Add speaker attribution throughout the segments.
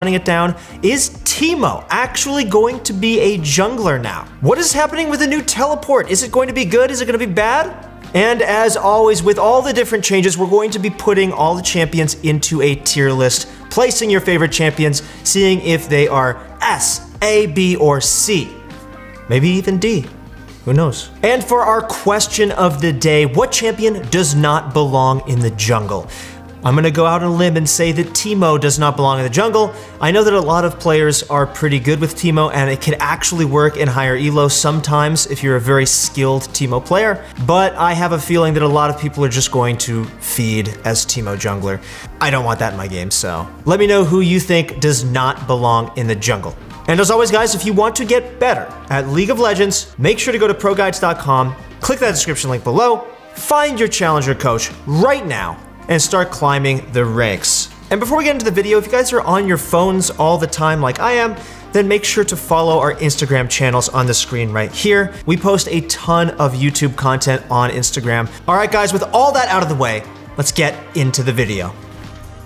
Speaker 1: running it down. Is Teemo actually going to be a jungler now? What is happening with the new teleport? Is it going to be good? Is it going to be bad? And as always, with all the different changes, we're going to be putting all the champions into a tier list, placing your favorite champions, seeing if they are S, A, B, or C. Maybe even D. Who knows? And for our question of the day, what champion does not belong in the jungle? I'm gonna go out on a limb and say that Teemo does not belong in the jungle. I know that a lot of players are pretty good with Teemo, and it can actually work in higher elo sometimes if you're a very skilled Teemo player, but I have a feeling that a lot of people are just going to feed as Teemo jungler. I don't want that in my game, so let me know who you think does not belong in the jungle. And as always, guys, if you want to get better at League of Legends, make sure to go to proguides.com, click that description link below, find your challenger coach right now, and start climbing the ranks. And before we get into the video, if you guys are on your phones all the time like I am, then make sure to follow our Instagram channels on the screen right here. We post a ton of YouTube content on Instagram. All right, guys, with all that out of the way, let's get into the video.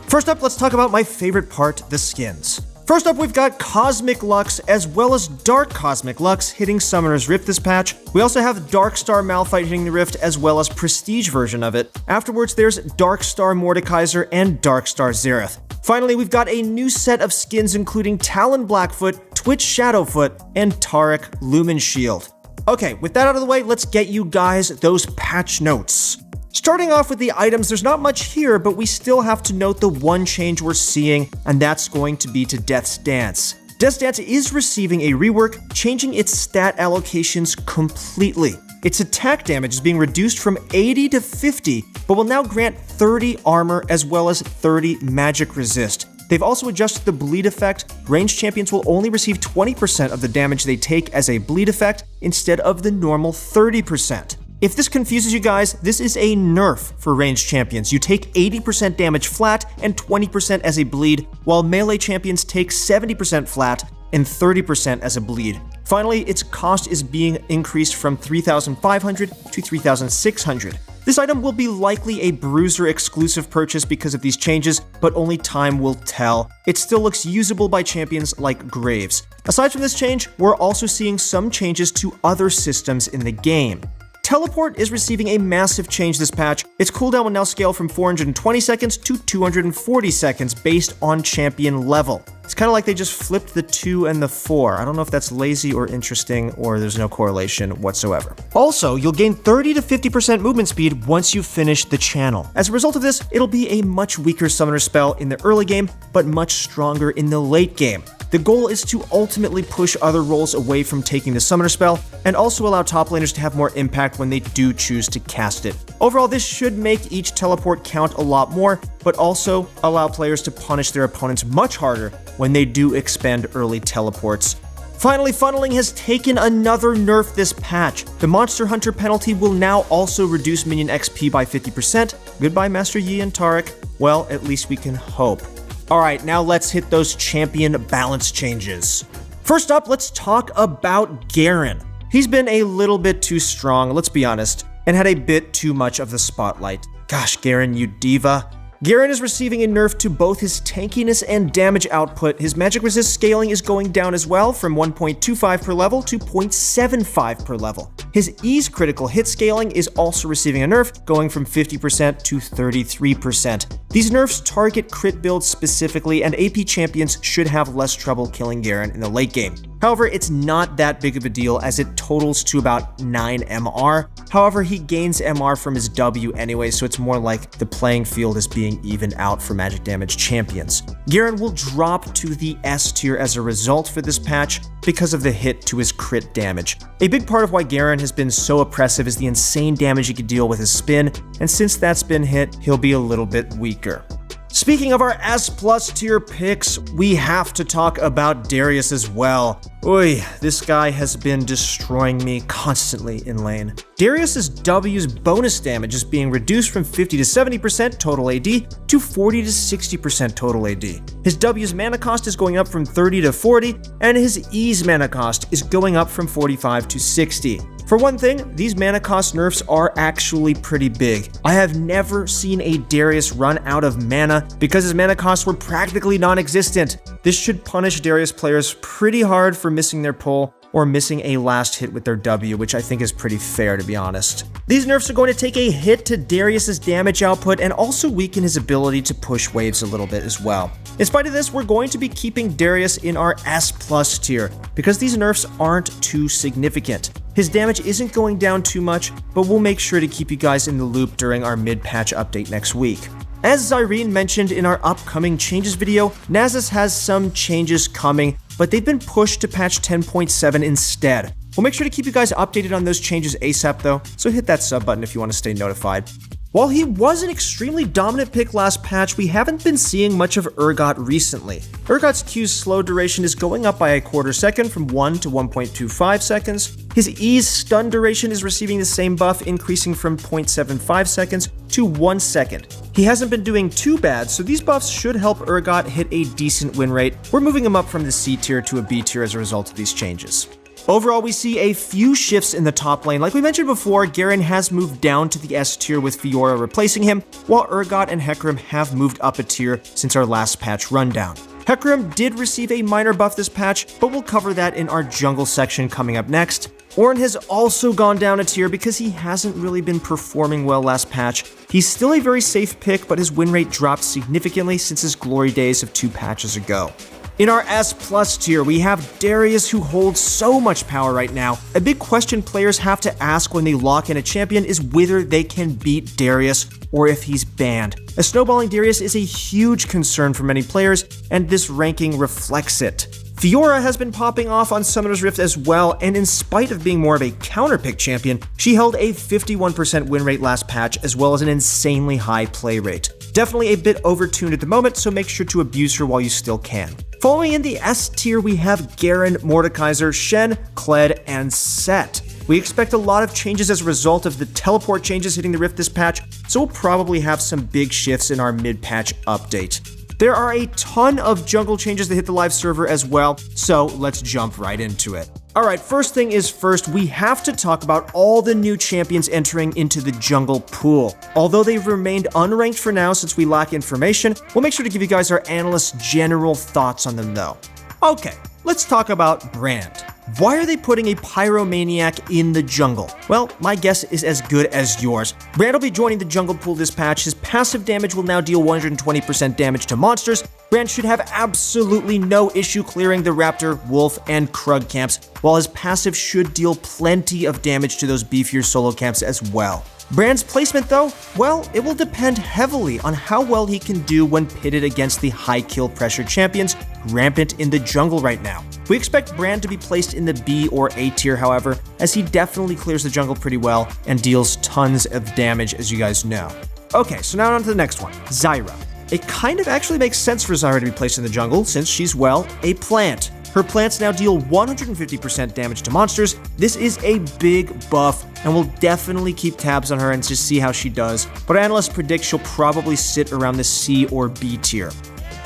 Speaker 1: First up, let's talk about my favorite part, the skins. First up, we've got Cosmic Lux as well as Dark Cosmic Lux hitting Summoner's Rift this patch. We also have Darkstar Malphite hitting the Rift as well as Prestige version of it. Afterwards, there's Darkstar Mordekaiser and Darkstar Xerath. Finally, we've got a new set of skins including Talon Blackfoot, Twitch Shadowfoot, and Taric Lumen Shield. Okay, with that out of the way, let's get you guys those patch notes. Starting off with the items, there's not much here, but we still have to note the one change we're seeing, and that's going to be to Death's Dance. Death's Dance is receiving a rework, changing its stat allocations completely. Its attack damage is being reduced from 80 to 50, but will now grant 30 armor as well as 30 magic resist. They've also adjusted the bleed effect. Ranged champions will only receive 20% of the damage they take as a bleed effect instead of the normal 30%. If this confuses you guys, this is a nerf for ranged champions. You take 80% damage flat and 20% as a bleed, while melee champions take 70% flat and 30% as a bleed. Finally, its cost is being increased from 3,500 to 3,600. This item will be likely a bruiser exclusive purchase because of these changes, but only time will tell. It still looks usable by champions like Graves. Aside from this change, we're also seeing some changes to other systems in the game. Teleport is receiving a massive change this patch. Its cooldown will now scale from 420 seconds to 240 seconds based on champion level. It's kind of like they just flipped the 2 and the 4. I don't know if that's lazy or interesting or there's no correlation whatsoever. Also, you'll gain 30 to 50% movement speed once you finish the channel. As a result of this, it'll be a much weaker summoner spell in the early game, but much stronger in the late game. The goal is to ultimately push other roles away from taking the summoner spell, and also allow top laners to have more impact when they do choose to cast it. Overall, this should make each teleport count a lot more, but also allow players to punish their opponents much harder when they do expend early teleports. Finally, funneling has taken another nerf this patch. The Monster Hunter penalty will now also reduce minion XP by 50%. Goodbye, Master Yi and Taric. Well, at least we can hope. Alright, now let's hit those champion balance changes. First up, let's talk about Garen. He's been a little bit too strong, let's be honest, and had a bit too much of the spotlight. Gosh, Garen, you diva. Garen is receiving a nerf to both his tankiness and damage output. His magic resist scaling is going down as well from 1.25 per level to 0.75 per level. His ease critical hit scaling is also receiving a nerf, going from 50% to 33%. These nerfs target crit builds specifically, and AP champions should have less trouble killing Garen in the late game. However, it's not that big of a deal as it totals to about 9 MR. However, he gains MR from his W anyway, so it's more like the playing field is being evened out for magic damage champions. Garen will drop to the S tier as a result for this patch because of the hit to his crit damage. A big part of why Garen has been so oppressive is the insane damage he can deal with his spin, and since that's been hit, he'll be a little bit weaker. Speaking of our S+ tier picks, we have to talk about Darius as well. Oy, this guy has been destroying me constantly in lane. Darius's W's bonus damage is being reduced from 50 to 70% total AD to 40 to 60% total AD. His W's mana cost is going up from 30 to 40, and his E's mana cost is going up from 45 to 60. For one thing, these mana cost nerfs are actually pretty big. I have never seen a Darius run out of mana because his mana costs were practically non-existent. This should punish Darius players pretty hard for missing their pull or missing a last hit with their W, which I think is pretty fair, to be honest. These nerfs are going to take a hit to Darius's damage output and also weaken his ability to push waves a little bit as well. In spite of this, we're going to be keeping Darius in our S+ tier because these nerfs aren't too significant. His damage isn't going down too much, but we'll make sure to keep you guys in the loop during our mid-patch update next week. As Zyra mentioned in our upcoming changes video, Nasus has some changes coming, but they've been pushed to patch 10.7 instead. We'll make sure to keep you guys updated on those changes ASAP though, so hit that sub button if you want to stay notified. While he was an extremely dominant pick last patch, we haven't been seeing much of Urgot recently. Urgot's Q's slow duration is going up by a quarter second from 1 to 1.25 seconds. His E's stun duration is receiving the same buff, increasing from 0.75 seconds to 1 second. He hasn't been doing too bad, so these buffs should help Urgot hit a decent win rate. We're moving him up from the C tier to a B tier as a result of these changes. Overall, we see a few shifts in the top lane. Like we mentioned before, Garen has moved down to the S tier with Fiora replacing him, while Urgot and Hecarim have moved up a tier since our last patch rundown. Hecarim did receive a minor buff this patch, but we'll cover that in our jungle section coming up next. Ornn has also gone down a tier because he hasn't really been performing well last patch. He's still a very safe pick, but his win rate dropped significantly since his glory days of 2 patches ago. In our S+ tier, we have Darius, who holds so much power right now. A big question players have to ask when they lock in a champion is whether they can beat Darius or if he's banned. A snowballing Darius is a huge concern for many players, and this ranking reflects it. Fiora has been popping off on Summoner's Rift as well, and in spite of being more of a counter-pick champion, she held a 51% win rate last patch as well as an insanely high play rate. Definitely a bit overtuned at the moment, so make sure to abuse her while you still can. Following in the S tier, we have Garen, Mordekaiser, Shen, Kled, and Sett. We expect a lot of changes as a result of the teleport changes hitting the Rift this patch, so we'll probably have some big shifts in our mid-patch update. There are a ton of jungle changes that hit the live server as well, so let's jump right into it. Alright, first thing is first, we have to talk about all the new champions entering into the jungle pool. Although they've remained unranked for now since we lack information, we'll make sure to give you guys our analysts' general thoughts on them though. Okay, let's talk about Brand. Why are they putting a pyromaniac in the jungle? Well, my guess is as good as yours. Brand will be joining the jungle pool this patch. His passive damage will now deal 120% damage to monsters. Brand should have absolutely no issue clearing the Raptor, Wolf, and Krug camps, while his passive should deal plenty of damage to those beefier solo camps as well. Brand's placement though, well, it will depend heavily on how well he can do when pitted against the high kill pressure champions rampant in the jungle right now. We expect Brand to be placed in the B or A tier, however, as he definitely clears the jungle pretty well and deals tons of damage, as you guys know. Okay, so now on to the next one, Zyra. It kind of actually makes sense for Zyra to be placed in the jungle since she's, well, a plant. Her plants now deal 150% damage to monsters. This is a big buff, and we'll definitely keep tabs on her and just see how she does, but analysts predict she'll probably sit around the C or B tier.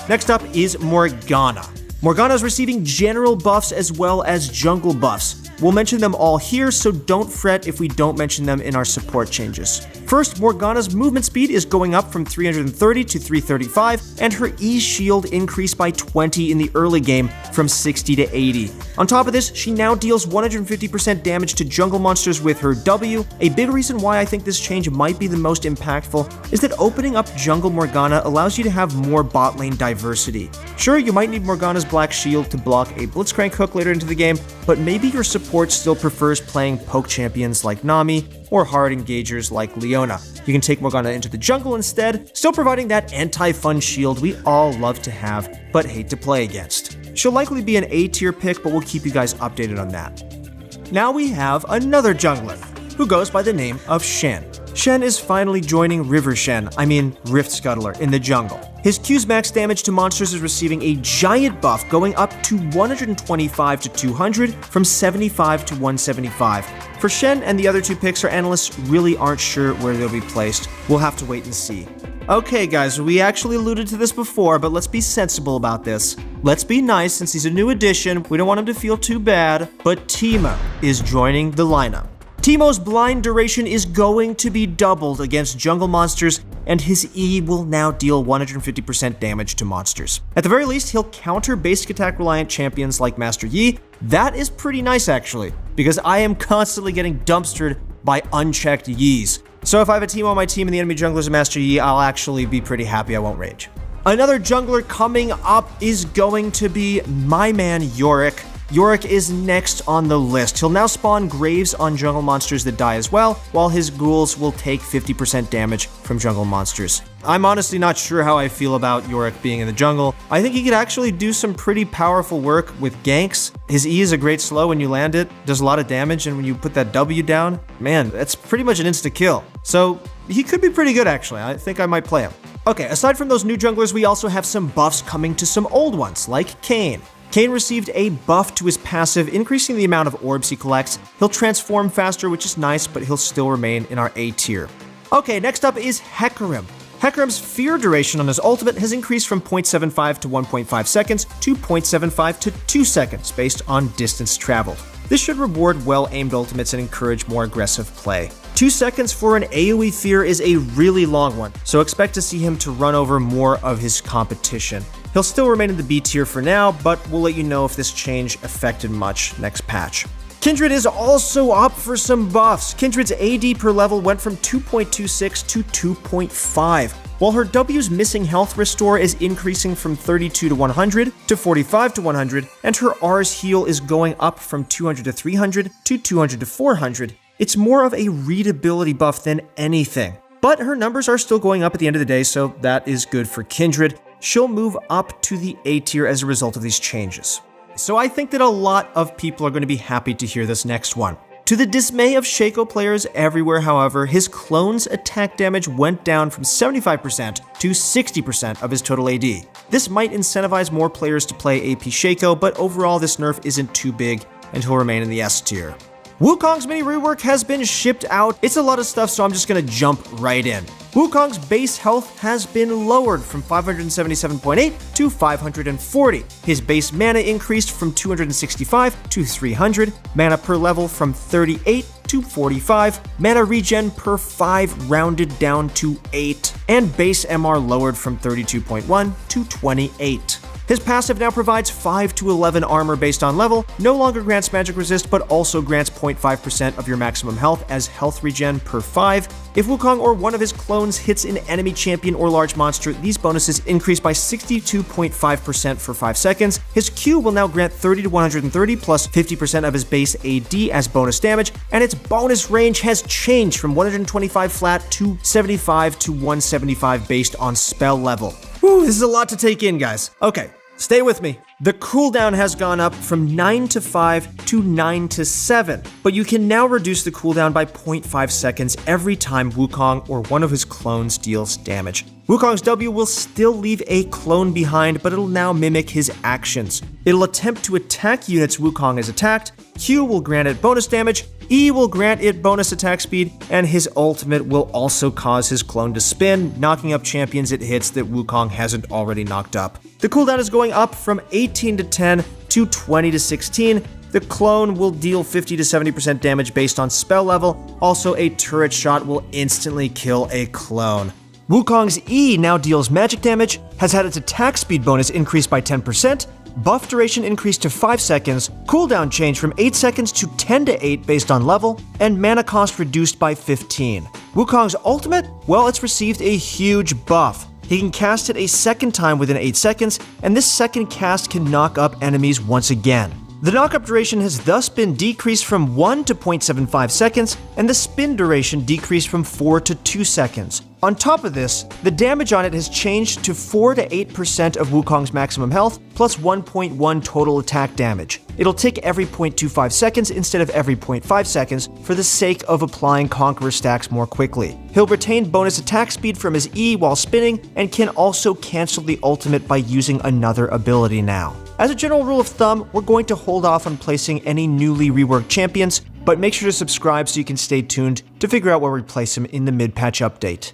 Speaker 1: Next up is Morgana. Morgana is receiving general buffs as well as jungle buffs. We'll mention them all here, so don't fret if we don't mention them in our support changes. First, Morgana's movement speed is going up from 330 to 335, and her E shield increased by 20 in the early game from 60 to 80. On top of this, she now deals 150% damage to jungle monsters with her W. A big reason why I think this change might be the most impactful is that opening up jungle Morgana allows you to have more bot lane diversity. Sure, you might need Morgana's black shield to block a Blitzcrank hook later into the game, but maybe your support still prefers playing poke champions like Nami or hard engagers like Leona. You can take Morgana into the jungle instead, still providing that anti-fun shield we all love to have, but hate to play against. She'll likely be an A tier pick, but we'll keep you guys updated on that. Now we have another jungler, who goes by the name of Shen. Shen is finally joining Rift Scuttler in the jungle. His Q's max damage to monsters is receiving a giant buff going up to 125 to 200 from 75 to 175. For Shen and the other two picks, our analysts really aren't sure where they'll be placed. We'll have to wait and see. Okay guys, we actually alluded to this before, but let's be sensible about this. Let's be nice since he's a new addition, we don't want him to feel too bad, but Teemo is joining the lineup. Teemo's blind duration is going to be doubled against jungle monsters, and his E will now deal 150% damage to monsters. At the very least, he'll counter basic attack reliant champions like Master Yi. That is pretty nice actually, because I am constantly getting dumpstered by unchecked Yis. So if I have a Teemo on my team and the enemy jungler is a Master Yi, I'll actually be pretty happy. I won't rage. Another jungler coming up is going to be my man Yorick. Yorick is next on the list. He'll now spawn graves on jungle monsters that die as well, while his ghouls will take 50% damage from jungle monsters. I'm honestly not sure how I feel about Yorick being in the jungle. I think he could actually do some pretty powerful work with ganks. His E is a great slow when you land it, does a lot of damage, and when you put that W down, man, that's pretty much an insta-kill. So he could be pretty good actually. I think I might play him. Okay, aside from those new junglers, we also have some buffs coming to some old ones, like Kayn. Kayn received a buff to his passive, increasing the amount of orbs he collects. He'll transform faster, which is nice, but he'll still remain in our A tier. Okay, next up is Hecarim. Hecarim's fear duration on his ultimate has increased from 0.75 to 1.5 seconds to 0.75 to 2 seconds based on distance traveled. This should reward well-aimed ultimates and encourage more aggressive play. 2 seconds for an AoE fear is a really long one, so expect to see him to run over more of his competition. He'll still remain in the B tier for now, but we'll let you know if this change affected much next patch. Kindred is also up for some buffs. Kindred's AD per level went from 2.26 to 2.5, while her W's missing health restore is increasing from 32 to 100 to 45 to 100, and her R's heal is going up from 200 to 300 to 200 to 400. It's more of a readability buff than anything. But her numbers are still going up at the end of the day, so that is good for Kindred. She'll move up to the A tier as a result of these changes. So I think that a lot of people are going to be happy to hear this next one. To the dismay of Shaco players everywhere, however, his clone's attack damage went down from 75% to 60% of his total AD. This might incentivize more players to play AP Shaco, but overall this nerf isn't too big and he'll remain in the S tier. Wukong's mini rework has been shipped out. It's a lot of stuff, so I'm just gonna jump right in. Wukong's base health has been lowered from 577.8 to 540. His base mana increased from 265 to 300, mana per level from 38 to 45, mana regen per 5 rounded down to 8, and base MR lowered from 32.1 to 28. His passive now provides 5 to 11 armor based on level, no longer grants magic resist, but also grants 0.5% of your maximum health as health regen per 5. If Wukong or one of his clones hits an enemy champion or large monster, these bonuses increase by 62.5% for 5 seconds. His Q will now grant 30 to 130 plus 50% of his base AD as bonus damage, and its bonus range has changed from 125 flat to 75 to 175 based on spell level. Whew, this is a lot to take in, guys. Okay, stay with me. The cooldown has gone up from 9 to 5 to 9 to 7, but you can now reduce the cooldown by 0.5 seconds every time Wukong or one of his clones deals damage. Wukong's W will still leave a clone behind, but it'll now mimic his actions. It'll attempt to attack units Wukong has attacked, Q will grant it bonus damage, E will grant it bonus attack speed, and his ultimate will also cause his clone to spin, knocking up champions it hits that Wukong hasn't already knocked up. The cooldown is going up from 18 to 10 to 20 to 16. The clone will deal 50 to 70% damage based on spell level. Also, a turret shot will instantly kill a clone. Wukong's E now deals magic damage, has had its attack speed bonus increased by 10%, buff duration increased to 5 seconds, cooldown changed from 8 seconds to 10 to 8 based on level, and mana cost reduced by 15. Wukong's ultimate? Well, it's received a huge buff. He can cast it a second time within 8 seconds, and this second cast can knock up enemies once again. The knockup duration has thus been decreased from 1 to 0.75 seconds, and the spin duration decreased from 4 to 2 seconds. On top of this, the damage on it has changed to 4 to 8% of Wukong's maximum health, plus 1.1 total attack damage. It'll tick every 0.25 seconds instead of every 0.5 seconds for the sake of applying Conqueror stacks more quickly. He'll retain bonus attack speed from his E while spinning, and can also cancel the ultimate by using another ability now. As a general rule of thumb, we're going to hold off on placing any newly reworked champions, but make sure to subscribe so you can stay tuned to figure out where we place him in the mid-patch update.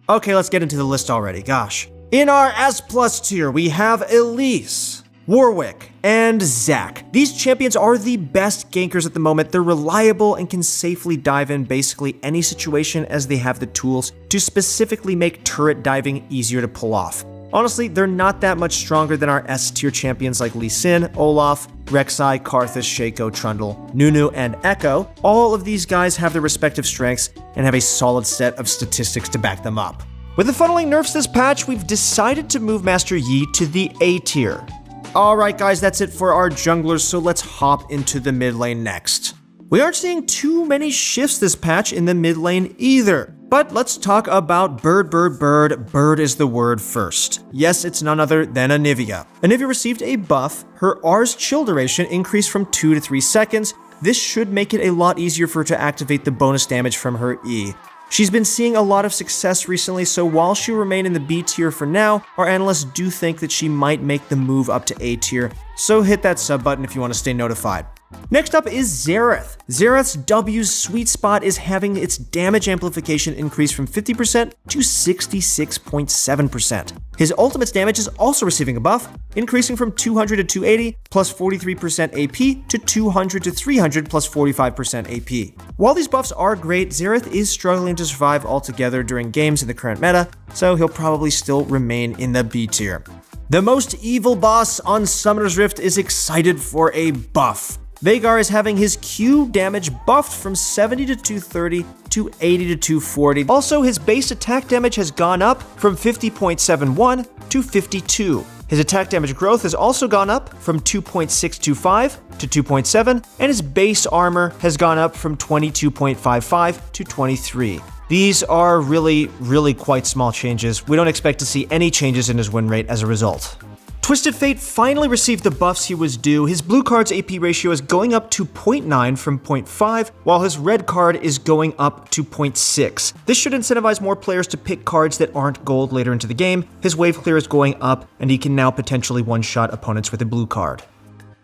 Speaker 1: Okay, let's get into the list already, gosh. In our S+ tier, we have Elise. Warwick, and Zac. These champions are the best gankers at the moment. They're reliable and can safely dive in basically any situation as they have the tools to specifically make turret diving easier to pull off. Honestly, they're not that much stronger than our S-tier champions like Lee Sin, Olaf, Rek'Sai, Karthus, Shaco, Trundle, Nunu, and Echo. All of these guys have their respective strengths and have a solid set of statistics to back them up. With the funneling nerfs this patch, we've decided to move Master Yi to the A tier. Alright guys, that's it for our junglers, so let's hop into the mid lane next. We aren't seeing too many shifts this patch in the mid lane either. But let's talk about Bird. Bird is the word first. Yes, it's none other than Anivia. Anivia received a buff. Her R's chill duration increased from 2 to 3 seconds. This should make it a lot easier for her to activate the bonus damage from her E. She's been seeing a lot of success recently, so while she'll remain in the B tier for now, our analysts do think that she might make the move up to A tier, so hit that sub button if you want to stay notified. Next up is Xerath. Xerath's W's sweet spot is having its damage amplification increase from 50% to 66.7%. His ultimate's damage is also receiving a buff, increasing from 200 to 280 plus 43% AP to 200 to 300 plus 45% AP. While these buffs are great, Xerath is struggling to survive altogether during games in the current meta, so he'll probably still remain in the B tier. The most evil boss on Summoner's Rift is excited for a buff. Veigar is having his Q damage buffed from 70 to 230 to 80 to 240. Also, his base attack damage has gone up from 50.71 to 52. His attack damage growth has also gone up from 2.625 to 2.7, and his base armor has gone up from 22.55 to 23. These are really quite small changes. We don't expect to see any changes in his win rate as a result. Twisted Fate finally received the buffs he was due. His blue card's AP ratio is going up to 0.9 from 0.5, while his red card is going up to 0.6. This should incentivize more players to pick cards that aren't gold later into the game. His wave clear is going up, and he can now potentially one-shot opponents with a blue card.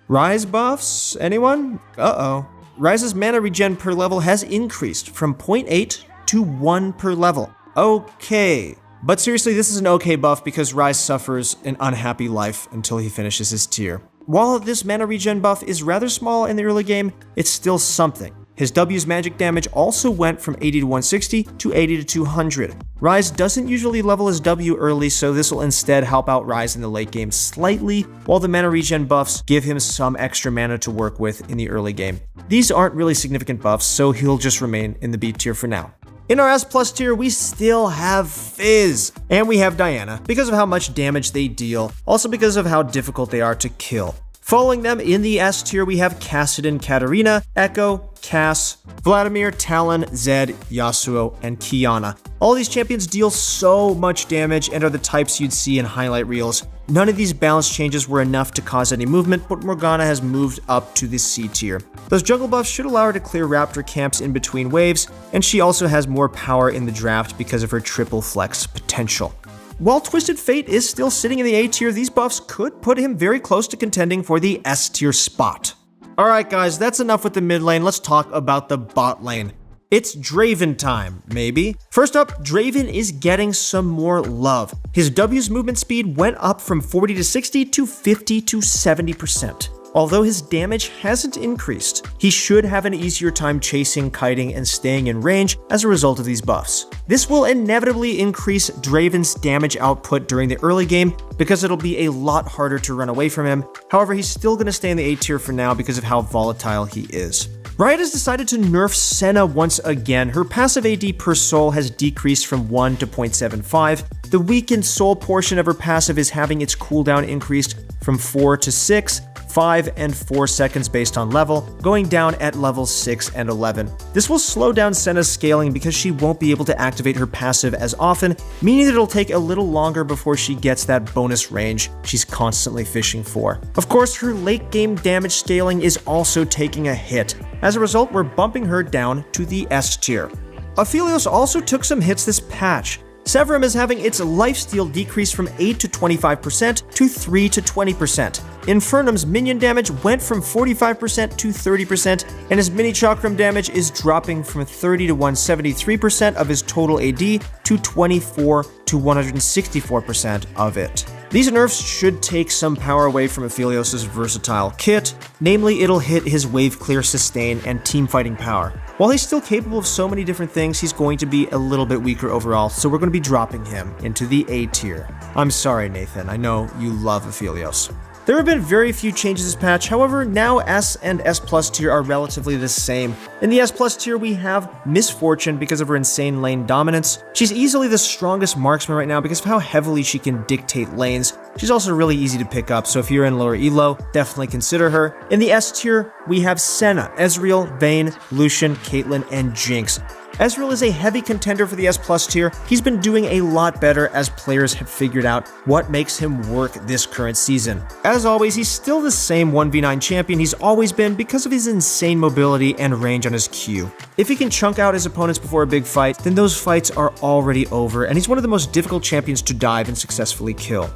Speaker 1: Rise buffs? Anyone? Uh-oh. Rise's mana regen per level has increased from 0.8 to 1 per level. Okay. But seriously, this is an okay buff because Rise suffers an unhappy life until he finishes his tier. While this mana regen buff is rather small in the early game, it's still something. His W's magic damage also went from 80 to 160 to 80 to 200. Rise doesn't usually level his W early, so this will instead help out Rise in the late game slightly, while the mana regen buffs give him some extra mana to work with in the early game. These aren't really significant buffs, so he'll just remain in the B tier for now. In our S+ tier, we still have Fizz, and we have Diana, because of how much damage they deal, also because of how difficult they are to kill. Following them in the S tier, we have Kassadin, Katarina, Echo, Cass, Vladimir, Talon, Zed, Yasuo, and Qiyana. All these champions deal so much damage and are the types you'd see in highlight reels. None of these balance changes were enough to cause any movement, but Morgana has moved up to the C tier. Those jungle buffs should allow her to clear raptor camps in between waves, and she also has more power in the draft because of her triple flex potential. While Twisted Fate is still sitting in the A tier, these buffs could put him very close to contending for the S tier spot. Alright guys, that's enough with the mid lane, let's talk about the bot lane. It's Draven time, maybe. First up, Draven is getting some more love. His W's movement speed went up from 40 to 60 to 50 to 70%. Although his damage hasn't increased, he should have an easier time chasing, kiting, and staying in range as a result of these buffs. This will inevitably increase Draven's damage output during the early game because it'll be a lot harder to run away from him. However, he's still going to stay in the A tier for now because of how volatile he is. Riot has decided to nerf Senna once again. Her passive AD per soul has decreased from 1 to 0.75. The weakened soul portion of her passive is having its cooldown increased from 4 to 6, 5 and 4 seconds based on level, going down at levels 6 and 11. This will slow down Senna's scaling because she won't be able to activate her passive as often, meaning that it'll take a little longer before she gets that bonus range she's constantly fishing for. Of course, her late game damage scaling is also taking a hit. As a result, we're bumping her down to the S tier. Aphelios also took some hits this patch. Severum is having its lifesteal decrease from 8 to 25% to 3 to 20%. Infernum's minion damage went from 45% to 30%, and his mini chakram damage is dropping from 30 to 173% of his total AD to 24 to 164% of it. These nerfs should take some power away from Aphelios' versatile kit, namely it'll hit his wave clear, sustain, and team fighting power. While he's still capable of so many different things, he's going to be a little bit weaker overall, so we're going to be dropping him into the A tier. I'm sorry, Nathan, I know you love Aphelios. There have been very few changes this patch, however, now S and S Plus tier are relatively the same. In the S Plus tier, we have Misfortune because of her insane lane dominance. She's easily the strongest marksman right now because of how heavily she can dictate lanes. She's also really easy to pick up, so if you're in lower elo, definitely consider her. In the S tier, we have Senna, Ezreal, Vayne, Lucian, Caitlyn, and Jinx. Ezreal is a heavy contender for the S Plus tier. He's been doing a lot better as players have figured out what makes him work this current season. As always, he's still the same 1v9 champion he's always been because of his insane mobility and range on his Q. If he can chunk out his opponents before a big fight, then those fights are already over, and he's one of the most difficult champions to dive and successfully kill.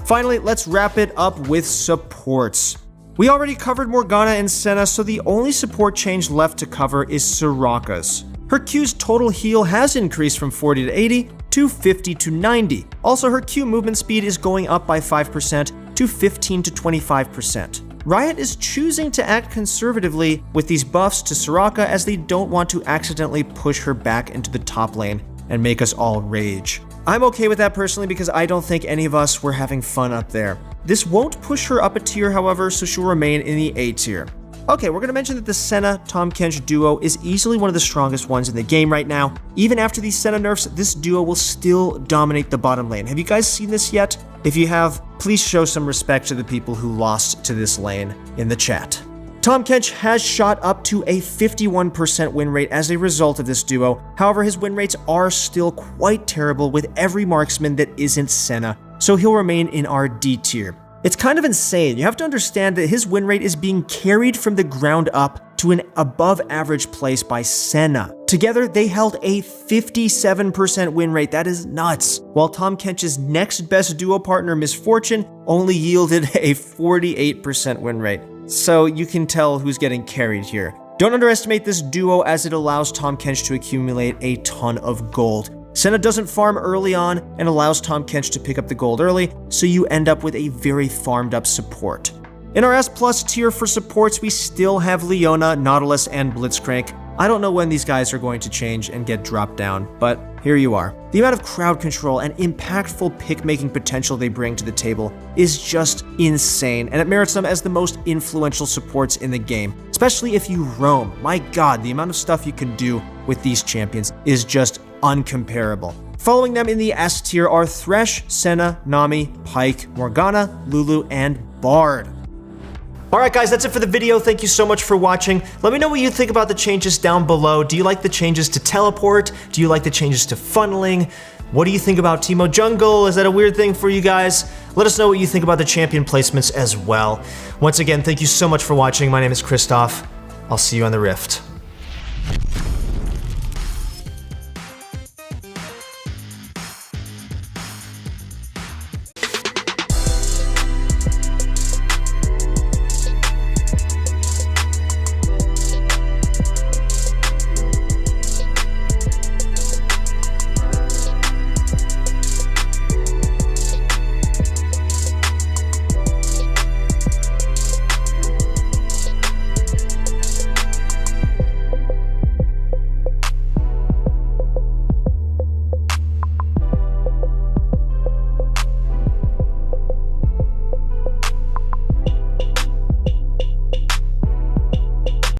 Speaker 1: Finally, let's wrap it up with supports. We already covered Morgana and Senna, so the only support change left to cover is Soraka's. Her Q's total heal has increased from 40 to 80 to 50 to 90. Also, her Q movement speed is going up by 5% to 15 to 25%. Riot is choosing to act conservatively with these buffs to Soraka as they don't want to accidentally push her back into the top lane and make us all rage. I'm okay with that personally because I don't think any of us were having fun up there. This won't push her up a tier, however, so she'll remain in the A tier. Okay, we're going to mention that the Senna-Tahm Kench duo is easily one of the strongest ones in the game right now. Even after these Senna nerfs, this duo will still dominate the bottom lane. Have you guys seen this yet? If you have, please show some respect to the people who lost to this lane in the chat. Tahm Kench has shot up to a 51% win rate as a result of this duo. However, his win rates are still quite terrible with every marksman that isn't Senna, so he'll remain in our D tier. It's kind of insane. You have to understand that his win rate is being carried from the ground up to an above average place by Senna. Together, they held a 57% win rate. That is nuts. While Tahm Kench's next best duo partner, Misfortune, only yielded a 48% win rate. So you can tell who's getting carried here. Don't underestimate this duo as it allows Tahm Kench to accumulate a ton of gold. Senna doesn't farm early on and allows Tahm Kench to pick up the gold early, so you end up with a very farmed up support. In our S Plus tier for supports, we still have Leona, Nautilus, and Blitzcrank. I don't know when these guys are going to change and get dropped down, but here you are. The amount of crowd control and impactful pick-making potential they bring to the table is just insane, and it merits them as the most influential supports in the game, especially if you roam. My god, the amount of stuff you can do with these champions is just uncomparable. Following them in the S tier are Thresh, Senna, Nami, Pyke, Morgana, Lulu, and Bard. Alright guys, that's it for the video. Thank you so much for watching. Let me know what you think about the changes down below. Do you like the changes to teleport? Do you like the changes to funneling? What do you think about Teemo jungle? Is that a weird thing for you guys? Let us know what you think about the champion placements as well. Once again, thank you so much for watching. My name is Christoph. I'll see you on the Rift.